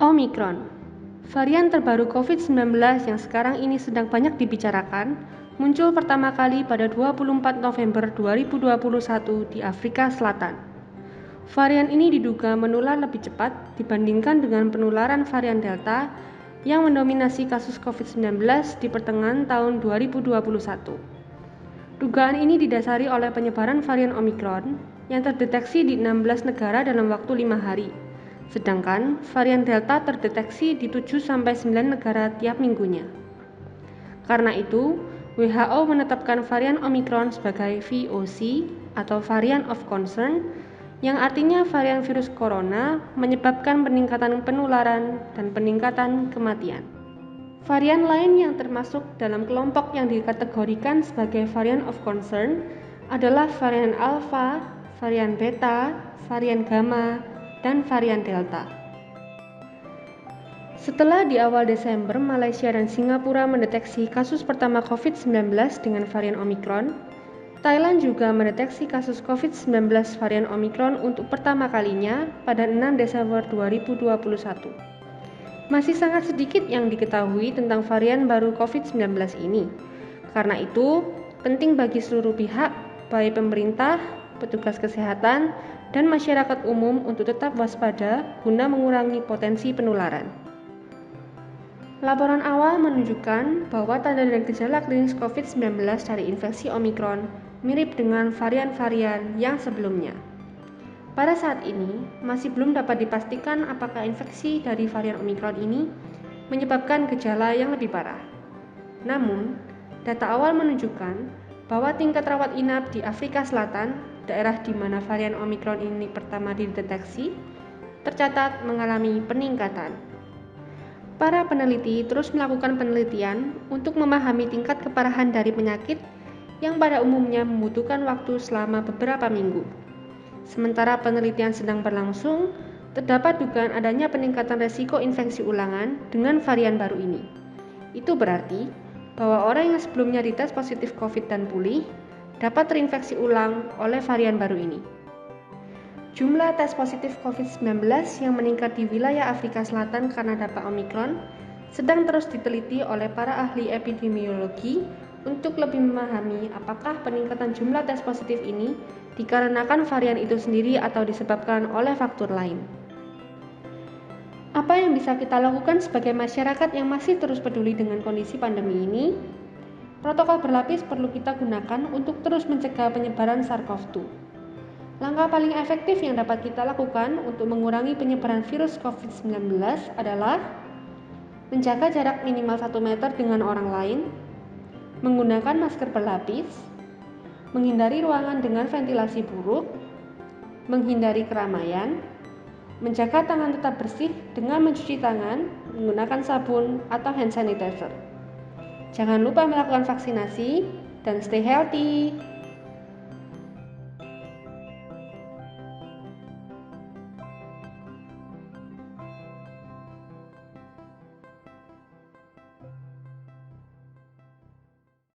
Omicron, varian terbaru COVID-19 yang sekarang ini sedang banyak dibicarakan, muncul pertama kali pada 24 November 2021 di Afrika Selatan. Varian ini diduga menular lebih cepat dibandingkan dengan penularan varian Delta yang mendominasi kasus COVID-19 di pertengahan tahun 2021. Dugaan ini didasari oleh penyebaran varian Omicron yang terdeteksi di 16 negara dalam waktu 5 hari. Sedangkan varian Delta terdeteksi di 7-9 negara tiap minggunya. Karena itu, WHO menetapkan varian Omicron sebagai VOC atau Variant of Concern, yang artinya varian virus corona menyebabkan peningkatan penularan dan peningkatan kematian. Varian lain yang termasuk dalam kelompok yang dikategorikan sebagai Variant of Concern adalah varian Alpha, varian Beta, varian Gamma, dan varian Delta. Setelah di awal Desember Malaysia dan Singapura mendeteksi kasus pertama COVID-19 dengan varian Omicron, Thailand juga mendeteksi kasus COVID-19 varian Omicron untuk pertama kalinya pada 6 Desember 2021. Masih sangat sedikit yang diketahui tentang varian baru COVID-19 ini. Karena itu, penting bagi seluruh pihak, baik pemerintah, petugas kesehatan, dan masyarakat umum untuk tetap waspada guna mengurangi potensi penularan. Laporan awal menunjukkan bahwa tanda dan gejala klinis COVID-19 dari infeksi Omicron mirip dengan varian-varian yang sebelumnya. Pada saat ini, masih belum dapat dipastikan apakah infeksi dari varian Omicron ini menyebabkan gejala yang lebih parah. Namun, data awal menunjukkan bahwa tingkat rawat inap di Afrika Selatan, daerah di mana varian Omicron ini pertama dideteksi, tercatat mengalami peningkatan. Para peneliti terus melakukan penelitian untuk memahami tingkat keparahan dari penyakit yang pada umumnya membutuhkan waktu selama beberapa minggu. Sementara penelitian sedang berlangsung, terdapat dugaan adanya peningkatan resiko infeksi ulangan dengan varian baru ini. Itu berarti bahwa orang yang sebelumnya dites positif COVID dan pulih dapat terinfeksi ulang oleh varian baru ini. Jumlah tes positif COVID-19 yang meningkat di wilayah Afrika Selatan karena dampak Omicron sedang terus diteliti oleh para ahli epidemiologi untuk lebih memahami apakah peningkatan jumlah tes positif ini dikarenakan varian itu sendiri atau disebabkan oleh faktor lain. Apa yang bisa kita lakukan sebagai masyarakat yang masih terus peduli dengan kondisi pandemi ini? Protokol berlapis perlu kita gunakan untuk terus mencegah penyebaran SARS-CoV-2. Langkah paling efektif yang dapat kita lakukan untuk mengurangi penyebaran virus COVID-19 adalah menjaga jarak minimal 1 meter dengan orang lain, menggunakan masker berlapis, menghindari ruangan dengan ventilasi buruk, menghindari keramaian, menjaga tangan tetap bersih dengan mencuci tangan menggunakan sabun atau hand sanitizer. Jangan lupa melakukan vaksinasi dan stay healthy.